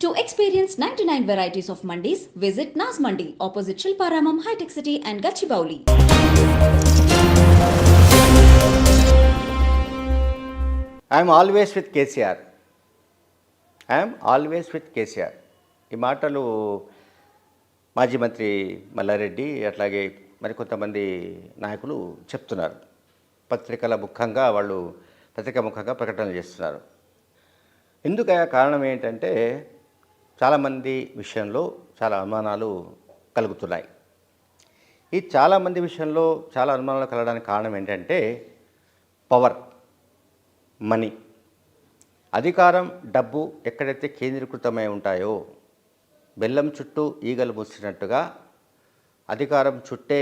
To experience 99 varieties of mandis, visit Nas Mandi, opposite Shilparamam High Tech City and Gachibowli. I'm always with KCR. I'm always with KCR. ఈ మాటలు మాజీ మంత్రి మల్లారెడ్డి అట్లాగే మరికొంతమంది నాయకులు చెప్తున్నారు. పత్రికల ముఖంగా ప్రకటనలు చేస్తున్నారు. ఎందుకు కారణం ఏంటంటే చాలామంది విషయంలో చాలా అనుమానాలు కలుగుతున్నాయి. ఈ చాలామంది విషయంలో చాలా అనుమానాలు కలగడానికి కారణం ఏంటంటే పవర్, మనీ, అధికారం, డబ్బు ఎక్కడైతే కేంద్రీకృతమై ఉంటాయో బెల్లం చుట్టూ ఈగలు ముసినట్టుగా అధికారం చుట్టే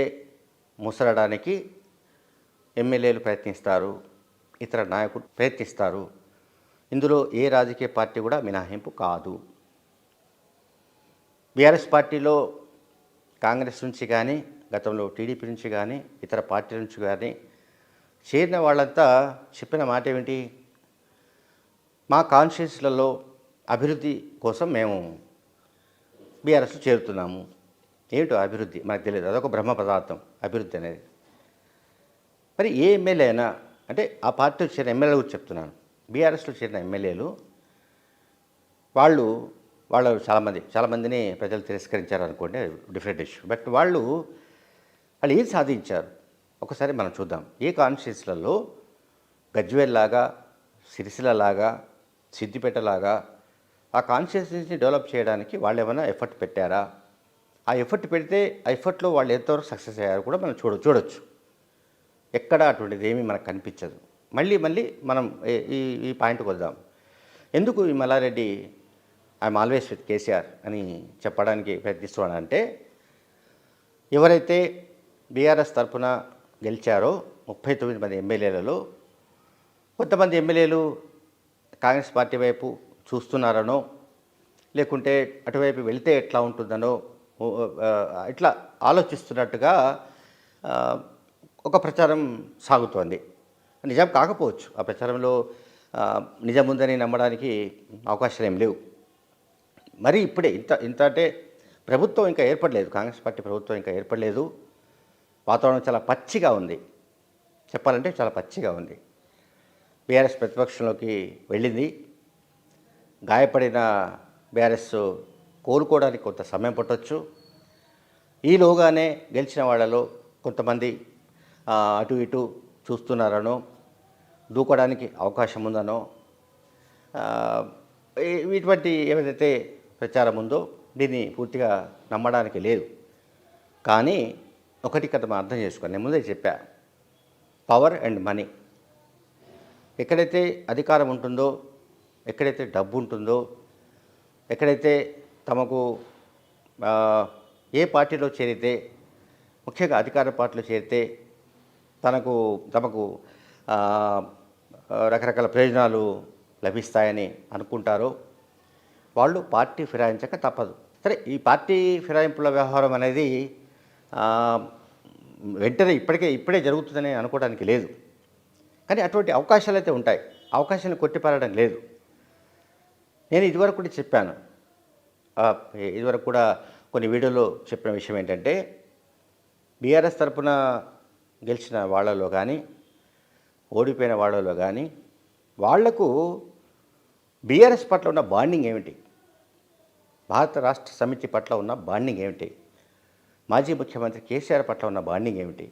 ముసరడానికి ఎమ్మెల్యేలు ప్రయత్నిస్తారు, ఇతర నాయకులు ప్రయత్నిస్తారు. ఇందులో ఏ రాజకీయ పార్టీ కూడా మినహాయింపు కాదు. బీఆర్ఎస్ పార్టీలో కాంగ్రెస్ నుంచి కానీ, గతంలో టీడీపీ నుంచి కానీ, ఇతర పార్టీల నుంచి కానీ చేరిన వాళ్ళంతా చెప్పిన మాట ఏమిటి? మా కాన్షియస్లలో అభివృద్ధి కోసం మేము బీఆర్ఎస్లో చేరుతున్నాము. ఏమిటో అభివృద్ధి మనకు తెలియదు, అదొక బ్రహ్మ పదార్థం అభివృద్ధి అనేది. మరి ఏ ఎమ్మెల్యే అయినా, అంటే ఆ పార్టీలో చేరిన ఎమ్మెల్యేలు కూడా చెప్తున్నాను, బీఆర్ఎస్లో చేరిన ఎమ్మెల్యేలు వాళ్ళు చాలామందిని ప్రజలు తిరస్కరించారు అనుకోండి, డిఫరెంట్ ఇష్యూ. బట్ వాళ్ళు ఏం సాధించారు ఒకసారి మనం చూద్దాం. ఏ కాన్స్టిట్యూన్సీలలో గజ్వేల్ లాగా, సిరిసిల్ల లాగా, సిద్దిపేట లాగా ఆ కాన్స్టిట్యూన్సీని డెవలప్ చేయడానికి వాళ్ళు ఏమైనా ఎఫర్ట్ పెట్టారా? ఆ ఎఫర్ట్ పెడితే ఆ ఎఫర్ట్లో వాళ్ళు ఎంతవరకు సక్సెస్ అయ్యారో కూడా మనం చూడొచ్చు. ఎక్కడ అటువంటిది ఏమీ మనకు కనిపించదు. మళ్ళీ మనం ఈ పాయింట్కి వద్దాం. ఎందుకు ఈ Malla Reddy I'm always with KCR అని చెప్పడానికి ప్రయత్నిస్తున్నాడంటే, ఎవరైతే బీఆర్ఎస్ తరఫున గెలిచారో 39 మంది ఎమ్మెల్యేలలో కొంతమంది ఎమ్మెల్యేలు కాంగ్రెస్ పార్టీ వైపు చూస్తున్నారనో, లేకుంటే అటువైపు వెళితే ఎట్లా ఉంటుందనో ఇట్లా ఆలోచిస్తున్నట్టుగా ఒక ప్రచారం సాగుతోంది. నిజం కాకపోవచ్చు, ఆ ప్రచారంలో నిజం ఉందని నమ్మడానికి అవకాశాలు ఏం లేవు. మరి ఇప్పుడే ఇంత అంటే ప్రభుత్వం ఇంకా ఏర్పడలేదు, కాంగ్రెస్ పార్టీ ప్రభుత్వం ఇంకా ఏర్పడలేదు. వాతావరణం చాలా పచ్చిగా ఉంది, చెప్పాలంటే చాలా పచ్చిగా ఉంది. బీఆర్ఎస్ ప్రతిపక్షంలోకి వెళ్ళింది. గాయపడిన బీఆర్ఎస్ కోలుకోవడానికి కొంత సమయం పట్టవచ్చు. ఈలోగానే గెలిచిన వాళ్ళలో కొంతమంది అటు ఇటు చూస్తున్నారనో, దూకడానికి అవకాశం ఉందనో, ఇటువంటి ఏదైతే ప్రచారం ఉందో దీన్ని పూర్తిగా నమ్మడానికి లేదు. కానీ ఒకటి కథ మనం అర్థం చేసుకోండి. నేను ముందే చెప్పా, పవర్ అండ్ మనీ. ఎక్కడైతే అధికారం ఉంటుందో, ఎక్కడైతే డబ్బు ఉంటుందో, ఎక్కడైతే తమకు ఏ పార్టీలో చేరితే, ముఖ్యంగా అధికార పార్టీలో చేరితే తమకు రకరకాల ప్రయోజనాలు లభిస్తాయని అనుకుంటారో వాళ్ళు పార్టీ ఫిరాయించక తప్పదు. సరే, ఈ పార్టీ ఫిరాయింపుల వ్యవహారం అనేది వెంటనే ఇప్పుడే జరుగుతుందని అనుకోవడానికి లేదు. కానీ అటువంటి అవకాశాలు అయితే ఉంటాయి. అవకాశాన్ని కొట్టిపారడం లేదు. నేను ఇదివరకు కూడా చెప్పాను, ఇదివరకు కూడా కొన్ని వీడియోలో చెప్పిన విషయం ఏంటంటే, బీఆర్ఎస్ తరఫున గెలిచిన వాళ్ళలో కానీ, ఓడిపోయిన వాళ్ళలో కానీ వాళ్లకు బీఆర్ఎస్ పట్ల ఉన్న బాండింగ్ ఏమిటి, భారత రాష్ట్ర సమితి పట్ల ఉన్న బాండింగ్ ఏమిటి, మాజీ ముఖ్యమంత్రి కేసీఆర్ పట్ల ఉన్న బాండింగ్ ఏమిటి,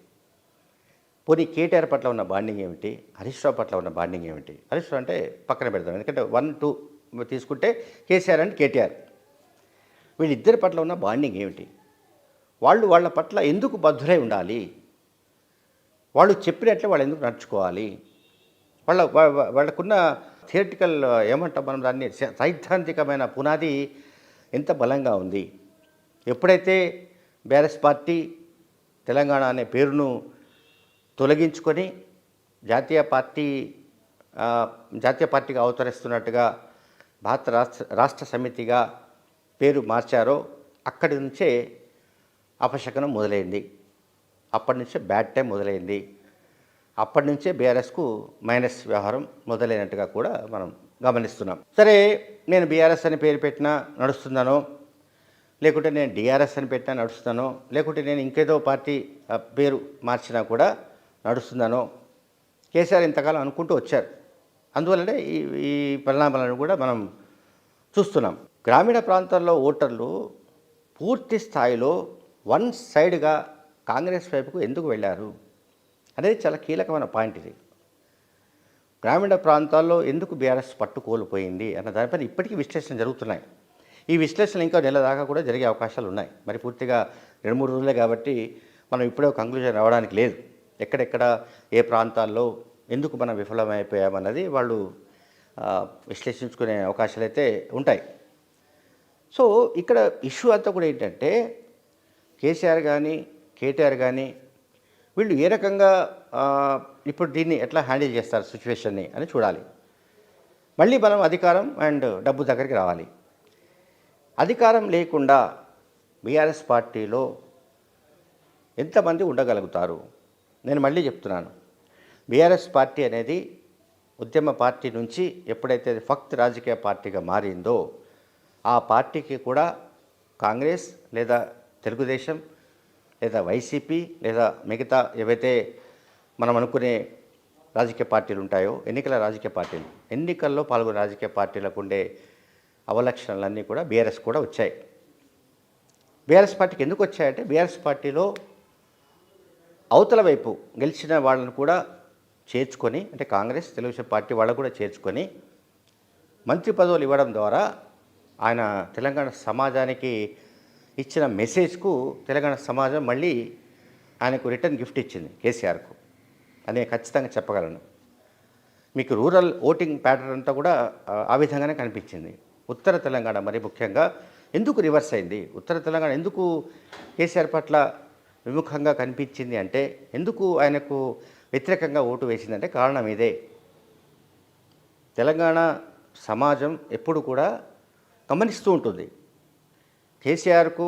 పోనీ కేటీఆర్ పట్ల ఉన్న బాండింగ్ ఏమిటి, హరీష్ రావు పట్ల ఉన్న బాండింగ్ ఏమిటి. హరీష్ రావు అంటే పక్కన పెడతాం, ఎందుకంటే 1, 2 తీసుకుంటే కేసీఆర్ అండ్ కేటీఆర్, వీళ్ళిద్దరి పట్ల ఉన్న బాండింగ్ ఏమిటి, వాళ్ళ పట్ల ఎందుకు బద్ధులై ఉండాలి, వాళ్ళు చెప్పినట్లే వాళ్ళు ఎందుకు నడుచుకోవాలి, వాళ్ళకున్న థియరిటికల్ ఏమంటాం మనం దాన్ని, సైద్ధాంతికమైన పునాది ఎంత బలంగా ఉంది. ఎప్పుడైతే బీఆర్ఎస్ పార్టీ తెలంగాణ అనే పేరును తొలగించుకొని జాతీయ పార్టీగా అవతరిస్తున్నట్టుగా భారత రాష్ట్ర సమితిగా పేరు మార్చారో అక్కడి నుంచే అపశకనం మొదలైంది. అప్పటి నుంచే బ్యాడ్ టైం మొదలైంది. అప్పటి నుంచే బీఆర్ఎస్కు మైనస్ వ్యవహారం మొదలైనట్టుగా కూడా మనం గమనిస్తున్నాం. సరే, నేను బీఆర్ఎస్ అని పేరు పెట్టినా నడుస్తుందనో, లేకుంటే నేను డిఆర్ఎస్ అని పెట్టినా నడుస్తుందనో, లేకుంటే నేను ఇంకేదో పార్టీ పేరు మార్చినా కూడా నడుస్తుందనో కేసీఆర్ ఇంతకాలం అనుకుంటూ వచ్చారు. అందువల్లనే ఈ ఈ పరిణామాలను కూడా మనం చూస్తున్నాం. గ్రామీణ ప్రాంతాల్లో ఓటర్లు పూర్తి స్థాయిలో వన్ సైడ్గా కాంగ్రెస్ వైపుకు ఎందుకు వెళ్ళారు అనేది చాలా కీలకమైన పాయింట్ ఇది. గ్రామీణ ప్రాంతాల్లో ఎందుకు బీఆర్ఎస్ పట్టు కోల్పోయింది అన్న దానిపైన ఇప్పటికీ విశ్లేషణ జరుగుతున్నాయి. ఈ విశ్లేషణ ఇంకా నెల దాకా కూడా జరిగే అవకాశాలు ఉన్నాయి. మరి పూర్తిగా 2-3 రోజులే కాబట్టి మనం ఇప్పుడే కంక్లూజన్ రావడానికి లేదు. ఎక్కడెక్కడ ఏ ప్రాంతాల్లో ఎందుకు మనం విఫలమైపోయామన్నది వాళ్ళు విశ్లేషించుకునే అవకాశాలు అయితే ఉంటాయి. సో ఇక్కడ ఇష్యూ అంతా కూడా ఏంటంటే కేసీఆర్ కానీ కేటీఆర్ కానీ వీళ్ళు ఏ రకంగా ఇప్పుడు దీన్ని ఎట్లా హ్యాండిల్ చేస్తారు సిచ్యువేషన్ని అని చూడాలి. మళ్ళీ మనం అధికారం అండ్ డబ్బు దగ్గరికి రావాలి. అధికారం లేకుండా బీఆర్ఎస్ పార్టీలో ఎంతమంది ఉండగలుగుతారు? నేను మళ్ళీ చెప్తున్నాను, బీఆర్ఎస్ పార్టీ అనేది ఉద్యమ పార్టీ నుంచి ఎప్పుడైతే అది ఫక్త్ రాజకీయ పార్టీగా మారిందో ఆ పార్టీకి కూడా కాంగ్రెస్ లేదా తెలుగుదేశం లేదా వైసీపీ లేదా మిగతా ఏవైతే మనం అనుకునే రాజకీయ పార్టీలు ఉంటాయో, ఎన్నికల రాజకీయ పార్టీలు, ఎన్నికల్లో పాల్గొనే రాజకీయ పార్టీలకు ఉండే అవలక్షణాలన్నీ కూడా బీఆర్ఎస్ కూడా వచ్చాయి. బీఆర్ఎస్ పార్టీకి ఎందుకు వచ్చాయంటే బీఆర్ఎస్ పార్టీలో అవతల వైపు గెలిచిన వాళ్ళను కూడా చేర్చుకొని, అంటే కాంగ్రెస్ తెలుగుదేశం పార్టీ వాళ్ళకు కూడా చేర్చుకొని మంత్రి పదవులు ఇవ్వడం ద్వారా ఆయన తెలంగాణ సమాజానికి ఇచ్చిన మెసేజ్కు తెలంగాణ సమాజం మళ్ళీ ఆయనకు రిటర్న్ గిఫ్ట్ ఇచ్చింది కేసీఆర్కు అని ఖచ్చితంగా చెప్పగలను. మీకు రూరల్ ఓటింగ్ ప్యాటర్న్ అంతా కూడా ఆ విధంగానే కనిపించింది. ఉత్తర తెలంగాణ మరి ముఖ్యంగా ఎందుకు రివర్స్ అయింది, ఉత్తర తెలంగాణ ఎందుకు కేసీఆర్ పట్ల విముఖంగా కనిపించింది అంటే, ఎందుకు ఆయనకు వ్యతిరేకంగా ఓటు వేసిందంటే కారణం ఇదే. తెలంగాణ సమాజం ఎప్పుడు కూడా గమనిస్తూ ఉంటుంది. కేసీఆర్కు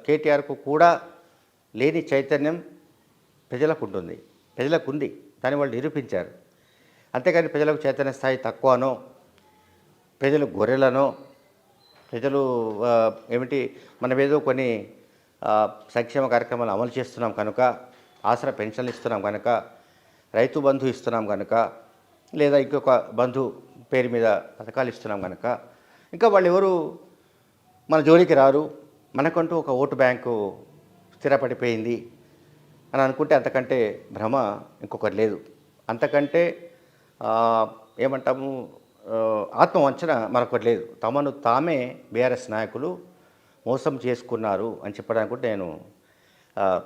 కేటీఆర్కు కూడా లేని చైతన్యం ప్రజలకు ఉంటుంది, ప్రజలకు ఉంది, దాన్ని వాళ్ళు నిరూపించారు. అంతేకాని ప్రజలకు చైతన్య స్థాయి తక్కువనో, ప్రజలు గొర్రెలనో, ప్రజలు ఏమిటి మనమేదో కొన్ని సంక్షేమ కార్యక్రమాలు అమలు చేస్తున్నాం కనుక, ఆసరా పెన్షన్లు ఇస్తున్నాం కనుక, రైతు బంధు ఇస్తున్నాం కనుక, లేదా ఇంకొక బంధు పేరు మీద పథకాలు ఇస్తున్నాం కనుక ఇంకా వాళ్ళు ఎవరు మన జోలికి రారు, మనకంటూ ఒక ఓటు బ్యాంకు స్థిరపడిపోయింది అని అనుకుంటే అంతకంటే భ్రమ ఇంకొకటి లేదు. అంతకంటే ఏమంటాము ఆత్మవంచన మరొకటి లేదు. తమను తామే బీఆర్ఎస్ నాయకులు మోసం చేసుకున్నారు అని చెప్పడానికి కూడా నేను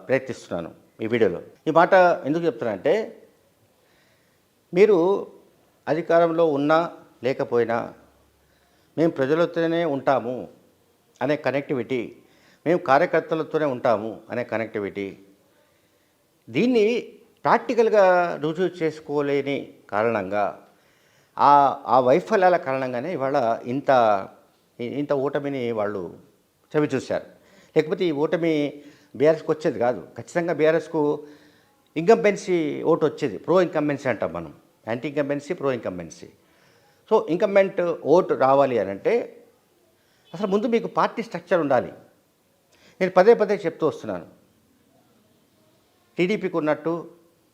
ప్రయత్నిస్తున్నాను ఈ వీడియోలో. ఈ మాట ఎందుకు చెప్తున్నానంటే, మీరు అధికారంలో ఉన్నా లేకపోయినా మేము ప్రజలతోనే ఉంటాము అనే కనెక్టివిటీ, మేము కార్యకర్తలతోనే ఉంటాము అనే కనెక్టివిటీ, దీన్ని ప్రాక్టికల్గా రుజువు చేసుకోలేని కారణంగా ఆ వైఫల్యాల కారణంగానే ఇవాళ ఇంత ఓటమిని వాళ్ళు చవిచూశారు. లేకపోతే ఈ ఓటమి బీఆర్ఎస్కి వచ్చేది కాదు. ఖచ్చితంగా బీఆర్ఎస్కు ఇన్కంబెన్సీ ఓటు వచ్చేది. ప్రో ఇన్కంబెన్సీ అంటాం మనం, anti incumbency, pro incumbency. So incumbent vote రావాలి అని అంటే అసలు ముందు మీకు పార్టీ స్ట్రక్చర్ ఉండాలి. నేను పదే పదే చెప్తూ వస్తున్నాను, టీడీపీకి ఉన్నట్టు,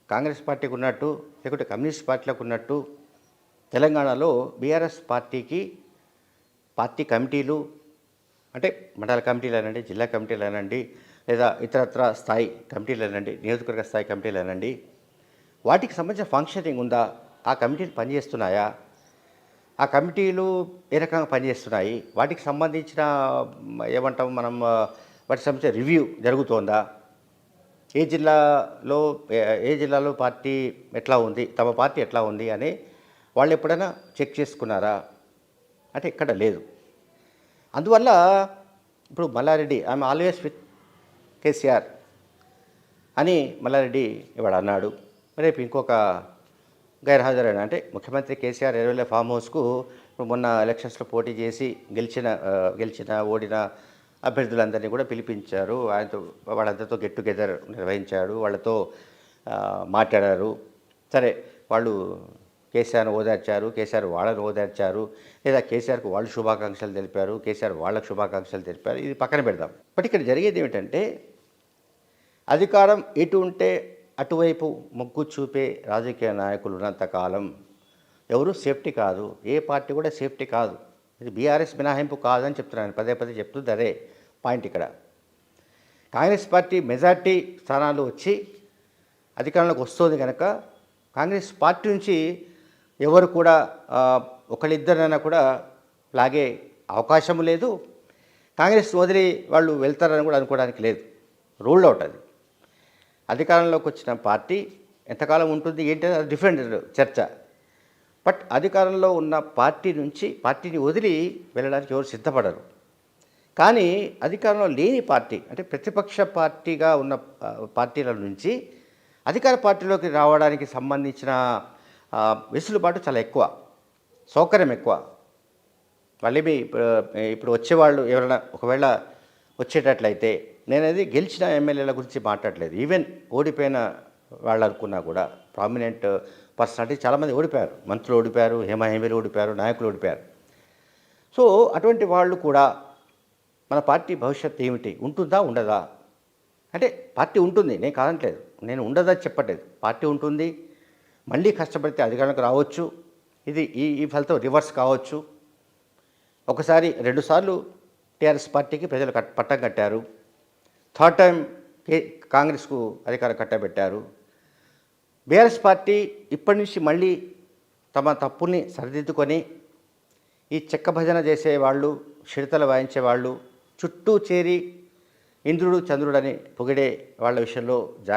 కాంగ్రెస్ పార్టీకి ఉన్నట్టు, లేకుంటే కమ్యూనిస్ట్ పార్టీలకు ఉన్నట్టు తెలంగాణలో బీఆర్ఎస్ పార్టీకి పార్టీ కమిటీలు, అంటే మండల కమిటీలు అనండి, జిల్లా కమిటీలు అనండి, లేదా ఇతరత్ర స్థాయి కమిటీలు అనండి, నియోజకవర్గ స్థాయి కమిటీలు అనండి, వాటికి సంబంధించిన ఫంక్షనింగ్ ఉందా? ఆ కమిటీలు పనిచేస్తున్నాయా? ఆ కమిటీలు ఏ రకంగా పనిచేస్తున్నాయి? వాటికి సంబంధించిన ఏమంటాం మనం, వాటికి సంబంధించిన రివ్యూ జరుగుతోందా? ఏ జిల్లాలో పార్టీ ఎట్లా ఉంది, తమ పార్టీ ఎట్లా ఉంది అని వాళ్ళు ఎప్పుడైనా చెక్ చేసుకున్నారా అంటే ఎక్కడ లేదు. అందువల్ల ఇప్పుడు Malla Reddy I'm always with KCR అని మల్లారెడ్డి ఇవాళ అన్నాడు. రేపు ఇంకొక గైర్హాజరైన, అంటే ముఖ్యమంత్రి కేసీఆర్ ఎరువుల ఫామ్ హౌస్కు మొన్న ఎలక్షన్స్లో పోటీ చేసి ఓడిన అభ్యర్థులందరినీ కూడా పిలిపించారు. వాళ్ళందరితో గెట్ టుగెదర్ నిర్వహించాడు, వాళ్ళతో మాట్లాడారు. సరే, వాళ్ళు కేసీఆర్ను ఓదార్చారు, కేసీఆర్ వాళ్ళని ఓదార్చారు, లేదా కేసీఆర్కు వాళ్ళు శుభాకాంక్షలు తెలిపారు, కేసీఆర్ వాళ్ళకు శుభాకాంక్షలు తెలిపారు. ఇది పక్కన పెడదాం. బట్ ఇక్కడ జరిగేది ఏమిటంటే అధికారం ఎటు ఉంటే అటువైపు మొగ్గు చూపే రాజకీయ నాయకులు ఉన్నంతకాలం ఎవరు సేఫ్టీ కాదు, ఏ పార్టీ కూడా సేఫ్టీ కాదు. ఇది బీఆర్ఎస్ మినహాయింపు కాదని చెప్తున్నాను, పదే పదే చెప్తుంది. అదే పాయింట్ ఇక్కడ. కాంగ్రెస్ పార్టీ మెజార్టీ స్థానాలు వచ్చి అధికారంలోకి వస్తుంది కనుక కాంగ్రెస్ పార్టీ నుంచి ఎవరు కూడా ఒకళ్ళిద్దరైనా కూడా లాగే అవకాశం లేదు. కాంగ్రెస్ వదిలి వాళ్ళు వెళ్తారని కూడా అనుకోవడానికి లేదు. రూల్డ్ అవుట్ అది. అధికారంలోకి వచ్చిన పార్టీ ఎంతకాలం ఉంటుంది ఏంటి అది డిఫరెంట్ చర్చ. బట్ అధికారంలో ఉన్న పార్టీ నుంచి పార్టీని వదిలి వెళ్ళడానికి ఎవరు సిద్ధపడరు. కానీ అధికారంలో లేని పార్టీ అంటే ప్రతిపక్ష పార్టీగా ఉన్న పార్టీల నుంచి అధికార పార్టీలోకి రావడానికి సంబంధించిన వెసులుబాటు చాలా ఎక్కువ, సౌకర్యం ఎక్కువ. వాళ్ళేమి ఇప్పుడు వచ్చేవాళ్ళు ఎవరైనా ఒకవేళ వచ్చేటట్లయితే, నేనది గెలిచిన ఎమ్మెల్యేల గురించి మాట్లాడలేదు, ఈవెన్ ఓడిపోయిన వాళ్ళు అనుకున్నా కూడా ప్రామినెంట్ పర్సనాలిటీ చాలామంది ఓడిపోయారు. మంత్రులు ఓడిపోయారు, హేమహేమీలు ఓడిపోయారు, నాయకులు ఓడిపోయారు. సో అటువంటి వాళ్ళు కూడా మన పార్టీ భవిష్యత్తు ఏమిటి, ఉంటుందా ఉండదా అంటే పార్టీ ఉంటుంది, నేను కాదంటలేదు, నేను ఉండదని చెప్పట్లేదు. పార్టీ ఉంటుంది, మళ్ళీ కష్టపడితే అధికారంలోకి రావచ్చు. ఇది ఈ ఫలితం రివర్స్ కావచ్చు. ఒకసారి 2 సార్లు టీఆర్ఎస్ పార్టీకి ప్రజలు పట్టం కట్టారు. థర్డ్ టైం కాంగ్రెస్కు అధికారం కట్టబెట్టారు. బీఆర్ఎస్ పార్టీ ఇప్పటి నుంచి మళ్ళీ తమ తప్పుల్ని సరిదిద్దుకొని ఈ చెక్క భజన చేసేవాళ్ళు, చిడతలు వాయించేవాళ్ళు, చుట్టూ చేరి ఇంద్రుడు చంద్రుడని పొగిడే వాళ్ళ విషయంలో జాగ్రత్త